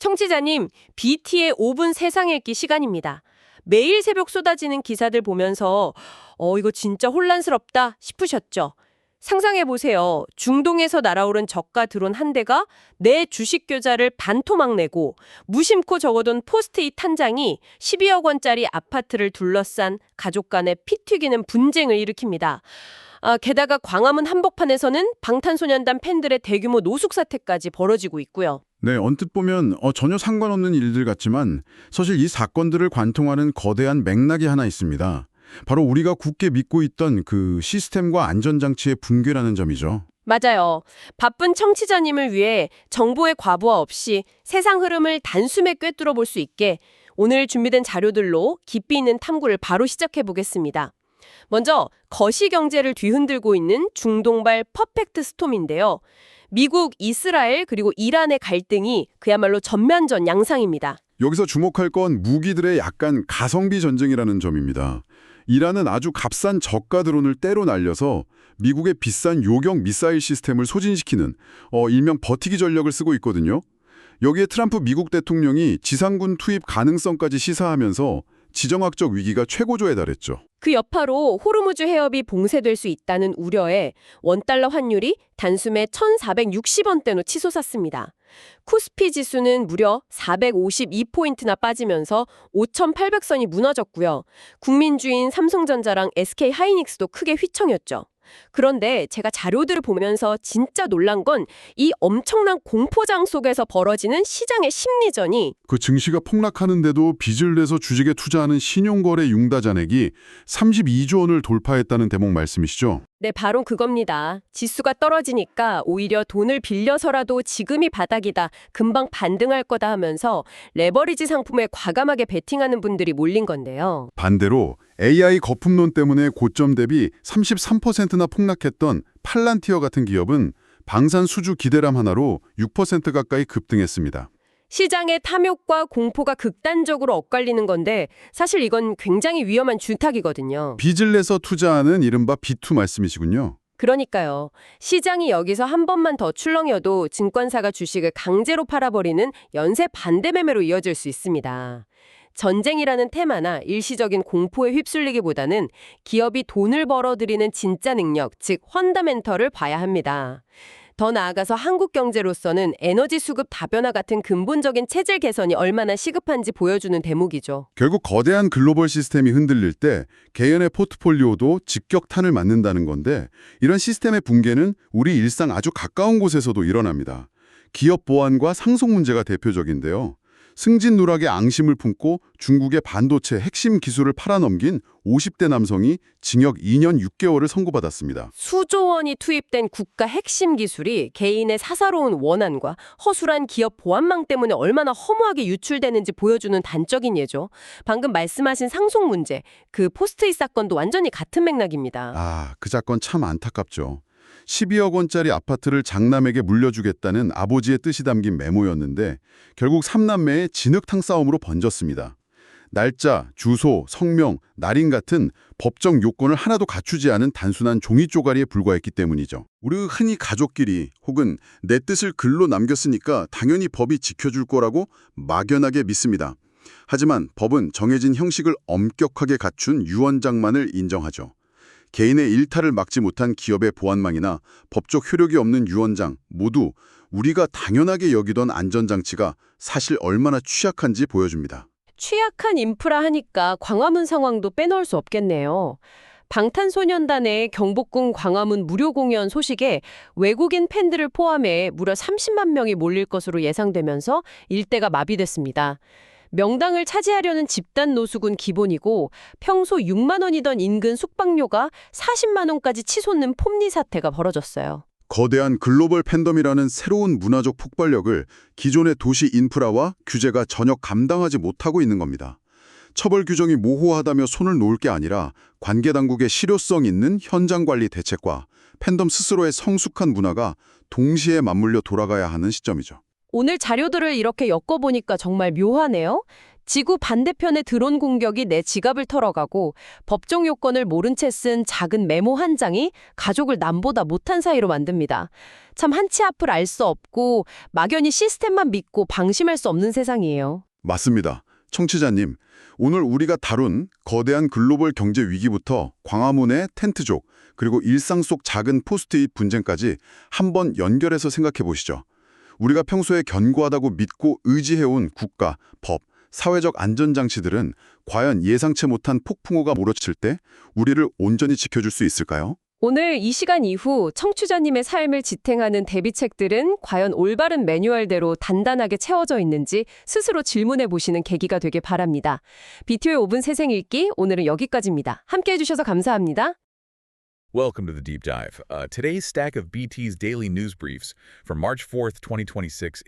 청취자님, BT의 5분 세상 읽기 시간입니다. 매일 새벽 쏟아지는 기사들 보면서 이거 진짜 혼란스럽다 싶으셨죠? 상상해보세요. 중동에서 날아오른 저가 드론 한 대가 내 주식 계좌를 반토막 내고 무심코 적어둔 포스트잇 한 장이 12억 원짜리 아파트를 둘러싼 가족 간의 피 튀기는 분쟁을 일으킵니다. 게다가 광화문 한복판에서는 방탄소년단 팬들의 대규모 노숙 사태까지 벌어지고 있고요. 네, 언뜻 보면 전혀 상관없는 일들 같지만 사실 이 사건들을 관통하는 거대한 맥락이 하나 있습니다. 바로 우리가 굳게 믿고 있던 그 시스템과 안전장치의 붕괴라는 점이죠. 맞아요. 바쁜 청취자님을 위해 정보의 과부하 없이 세상 흐름을 단숨에 꿰뚫어 볼 수 있게 오늘 준비된 자료들로 깊이 있는 탐구를 바로 시작해 보겠습니다. 먼저 거시경제를 뒤흔들고 있는 중동발 퍼펙트 스톰인데요. 미국, 이스라엘 그리고 이란의 갈등이 그야말로 전면전 양상입니다. 여기서 주목할 건 무기들의 약간 가성비 전쟁이라는 점입니다. 이란은 아주 값싼 저가 드론을 때로 날려서 미국의 비싼 요격 미사일 시스템을 소진시키는 일명 버티기 전략을 쓰고 있거든요. 여기에 트럼프 미국 대통령이 지상군 투입 가능성까지 시사하면서 지정학적 위기가 최고조에 달했죠. 그 여파로 호르무즈 해협이 봉쇄될 수 있다는 우려에 원달러 환율이 단숨에 1,460원대로 치솟았습니다. 코스피 지수는 무려 452포인트나 빠지면서 5,800선이 무너졌고요. 국민주인 삼성전자랑 SK하이닉스도 크게 휘청였죠. 그런데 제가 자료들을 보면서 진짜 놀란 건 이 엄청난 공포장 속에서 벌어지는 시장의 심리전이 그 증시가 폭락하는데도 빚을 내서 주식에 투자하는 신용거래 융다 잔액이 32조 원을 돌파했다는 대목 말씀이시죠? 네, 바로 그겁니다. 지수가 떨어지니까 오히려 돈을 빌려서라도 지금이 바닥이다, 금방 반등할 거다 하면서 레버리지 상품에 과감하게 베팅하는 분들이 몰린 건데요. 반대로 AI 거품론 때문에 고점 대비 33%나 폭락했던 팔란티어 같은 기업은 방산 수주 기대람 하나로 6% 가까이 급등했습니다. 시장의 탐욕과 공포가 극단적으로 엇갈리는 건데 사실 이건 굉장히 위험한 주탁이거든요. 빚을 내서 투자하는 이른바 B2 말씀이시군요. 그러니까요. 시장이 여기서 한 번만 더 출렁여도 증권사가 주식을 강제로 팔아버리는 연쇄 반대 매매로 이어질 수 있습니다. 전쟁이라는 테마나 일시적인 공포에 휩쓸리기보다는 기업이 돈을 벌어들이는 진짜 능력, 즉 펀더멘털을 봐야 합니다. 더 나아가서 한국 경제로서는 에너지 수급 다변화 같은 근본적인 체질 개선이 얼마나 시급한지 보여주는 대목이죠. 결국 거대한 글로벌 시스템이 흔들릴 때 개인의 포트폴리오도 직격탄을 맞는다는 건데 이런 시스템의 붕괴는 우리 일상 아주 가까운 곳에서도 일어납니다. 기업 보안과 상속 문제가 대표적인데요. 승진 누락의 앙심을 품고 중국의 반도체 핵심 기술을 팔아넘긴 50대 남성이 징역 2년 6개월을 선고받았습니다. 수조 원이 투입된 국가 핵심 기술이 개인의 사사로운 원한과 허술한 기업 보안망 때문에 얼마나 허무하게 유출되는지 보여주는 단적인 예죠. 방금 말씀하신 상속 문제, 그 포스트잇 사건도 완전히 같은 맥락입니다. 그 사건 참 안타깝죠. 12억 원짜리 아파트를 장남에게 물려주겠다는 아버지의 뜻이 담긴 메모였는데 결국 3남매의 진흙탕 싸움으로 번졌습니다. 날짜, 주소, 성명, 날인 같은 법적 요건을 하나도 갖추지 않은 단순한 종이 쪼가리에 불과했기 때문이죠. 우리 흔히 가족끼리 혹은 내 뜻을 글로 남겼으니까 당연히 법이 지켜줄 거라고 막연하게 믿습니다. 하지만 법은 정해진 형식을 엄격하게 갖춘 유언장만을 인정하죠. 개인의 일탈을 막지 못한 기업의 보안망이나 법적 효력이 없는 유언장 모두 우리가 당연하게 여기던 안전장치가 사실 얼마나 취약한지 보여줍니다. 취약한 인프라 하니까 광화문 상황도 빼놓을 수 없겠네요. 방탄소년단의 경복궁 광화문 무료 공연 소식에 외국인 팬들을 포함해 무려 30만 명이 몰릴 것으로 예상되면서 일대가 마비됐습니다. 명당을 차지하려는 집단 노숙은 기본이고 평소 6만 원이던 인근 숙박료가 40만 원까지 치솟는 폭리 사태가 벌어졌어요. 거대한 글로벌 팬덤이라는 새로운 문화적 폭발력을 기존의 도시 인프라와 규제가 전혀 감당하지 못하고 있는 겁니다. 처벌 규정이 모호하다며 손을 놓을 게 아니라 관계당국의 실효성 있는 현장 관리 대책과 팬덤 스스로의 성숙한 문화가 동시에 맞물려 돌아가야 하는 시점이죠. 오늘 자료들을 이렇게 엮어보니까 정말 묘하네요. 지구 반대편의 드론 공격이 내 지갑을 털어가고 법정 요건을 모른 채 쓴 작은 메모 한 장이 가족을 남보다 못한 사이로 만듭니다. 참 한치 앞을 알 수 없고 막연히 시스템만 믿고 방심할 수 없는 세상이에요. 맞습니다. 청취자님, 오늘 우리가 다룬 거대한 글로벌 경제 위기부터 광화문의 텐트족, 그리고 일상 속 작은 포스트잇 분쟁까지 한번 연결해서 생각해 보시죠. 우리가 평소에 견고하다고 믿고 의지해온 국가, 법, 사회적 안전장치들은 과연 예상치 못한 폭풍우가 몰아칠 때 우리를 온전히 지켜줄 수 있을까요? 오늘 이 시간 이후 청취자님의 삶을 지탱하는 대비책들은 과연 올바른 매뉴얼대로 단단하게 채워져 있는지 스스로 질문해 보시는 계기가 되길 바랍니다. BTO의 5분 세생 읽기 오늘은 여기까지입니다. 함께해 주셔서 감사합니다. Welcome to the Deep Dive. Today's stack of BT's daily news briefs from March 4th, 2026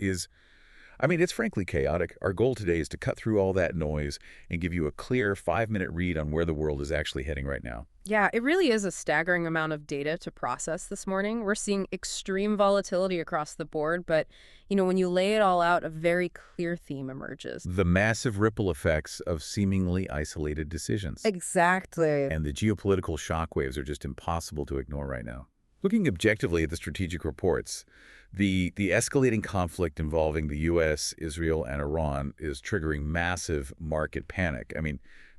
it's frankly chaotic. Our goal today is to cut through all that noise and give you a clear 5-minute read on where the world is actually heading right now. Yeah, it really is a staggering amount of data to process this morning. We're seeing extreme volatility across the board, but, when you lay it all out, a very clear theme emerges. The massive ripple effects of seemingly isolated decisions. Exactly. And the geopolitical shockwaves are just impossible to ignore right now. Looking objectively at the strategic reports, the escalating conflict involving the U.S., Israel, and Iran is triggering massive market panic.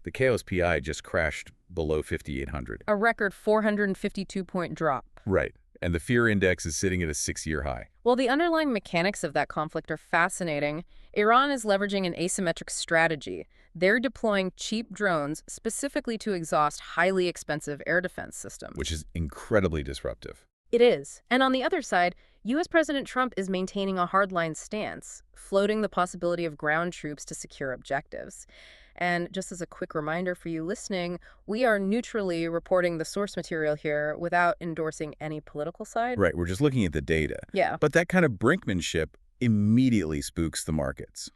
The KOSPI just crashed below 5,800. A record 452-point drop. Right. And the fear index is sitting at a 6-year high. Well, the underlying mechanics of that conflict are fascinating. Iran is leveraging an asymmetric strategy. They're deploying cheap drones specifically to exhaust highly expensive air defense systems. Which is incredibly disruptive. It is. And on the other side, U.S. President Trump is maintaining a hardline stance, floating the possibility of ground troops to secure objectives. And just as a quick reminder for you listening, we are neutrally reporting the source material here without endorsing any political side. Right, we're just looking at the data. Yeah. But that kind of brinkmanship immediately spooks the markets.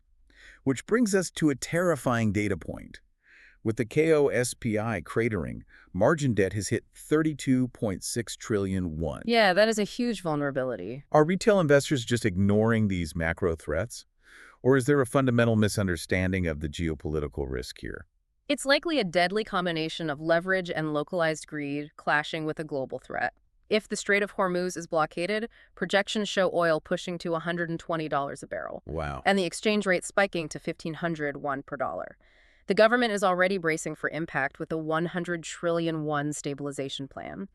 Which brings us to a terrifying data point. With the KOSPI cratering, margin debt has hit 32.6 trillion won. Yeah, that is a huge vulnerability. Are retail investors just ignoring these macro threats? Or is there a fundamental misunderstanding of the geopolitical risk here? It's likely a deadly combination of leverage and localized greed clashing with a global threat. If the Strait of Hormuz is blockaded, projections show oil pushing to $120 a barrel. Wow. And the exchange rate spiking to 1,500 won per dollar. The government is already bracing for impact with a 100 trillion won stabilization plan.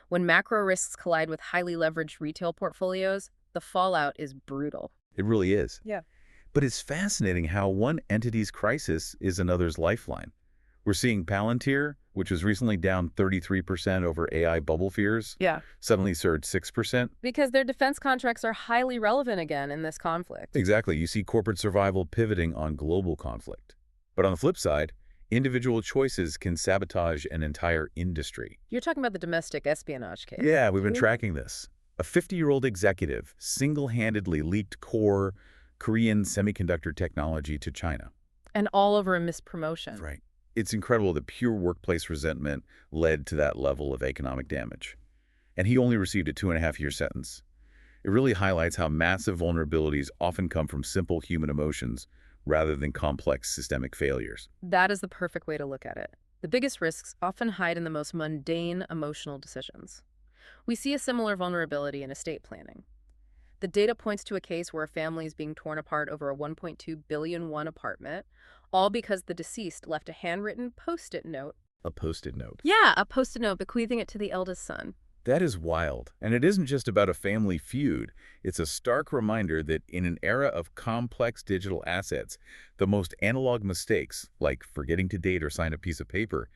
When macro risks collide with highly leveraged retail portfolios, the fallout is brutal. It really is. Yeah. But it's fascinating how one entity's crisis is another's lifeline. We're seeing Palantir, which was recently down 33% over AI bubble fears, suddenly surged 6%. Because their defense contracts are highly relevant again in this conflict. Exactly. You see corporate survival pivoting on global conflict. But on the flip side, individual choices can sabotage an entire industry. You're talking about the domestic espionage case. Yeah, we've been tracking this. A 50-year-old executive single-handedly leaked core Korean semiconductor technology to China. And all over a mispromotion. Right. It's incredible that pure workplace resentment led to that level of economic damage. And he only received a 2.5-year sentence. It really highlights how massive vulnerabilities often come from simple human emotions rather than complex systemic failures. That is the perfect way to look at it. The biggest risks often hide in the most mundane emotional decisions. We see a similar vulnerability in estate planning. The data points to a case where a family is being torn apart over a 1.2 billion won apartment, all because the deceased left a handwritten post-it note. A post-it note. Yeah, a post-it note bequeathing it to the eldest son. That is wild. And it isn't just about a family feud. It's a stark reminder that in an era of complex digital assets, the most analog mistakes, like forgetting to date or sign a piece of paper,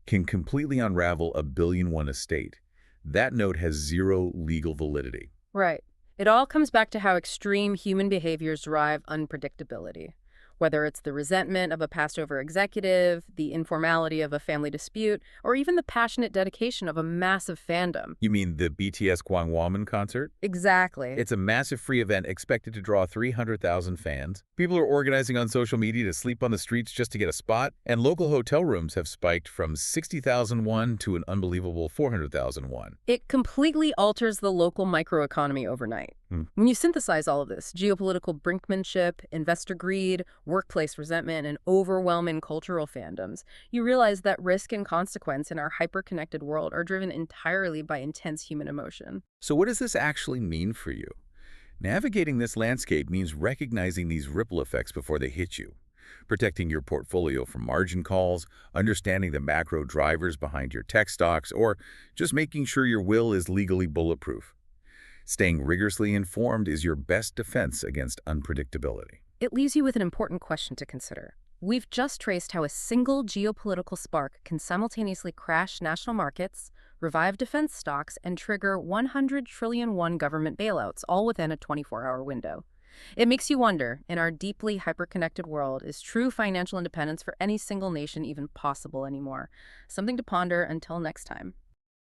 can completely unravel a billion-won estate. That note has zero legal validity. Right. It all comes back to how extreme human behaviors drive unpredictability. Whether it's the resentment of a passed-over executive, the informality of a family dispute, or even the passionate dedication of a massive fandom. You mean the BTS Gwangwamun concert? Exactly. It's a massive free event expected to draw 300,000 fans. People are organizing on social media to sleep on the streets just to get a spot, and local hotel rooms have spiked from 60,000 won to an unbelievable 400,000 won. It completely alters the local microeconomy overnight. When you synthesize all of this, geopolitical brinkmanship, investor greed, workplace resentment, and overwhelming cultural fandoms, you realize that risk and consequence in our hyper-connected world are driven entirely by intense human emotion. So what does this actually mean for you? Navigating this landscape means recognizing these ripple effects before they hit you, protecting your portfolio from margin calls, understanding the macro drivers behind your tech stocks, or just making sure your will is legally bulletproof. Staying rigorously informed is your best defense against unpredictability. It leaves you with an important question to consider. We've just traced how a single geopolitical spark can simultaneously crash national markets, revive defense stocks, and trigger 100 trillion won government bailouts, all within a 24-hour window. It makes you wonder, in our deeply hyper-connected world, is true financial independence for any single nation even possible anymore? Something to ponder until next time.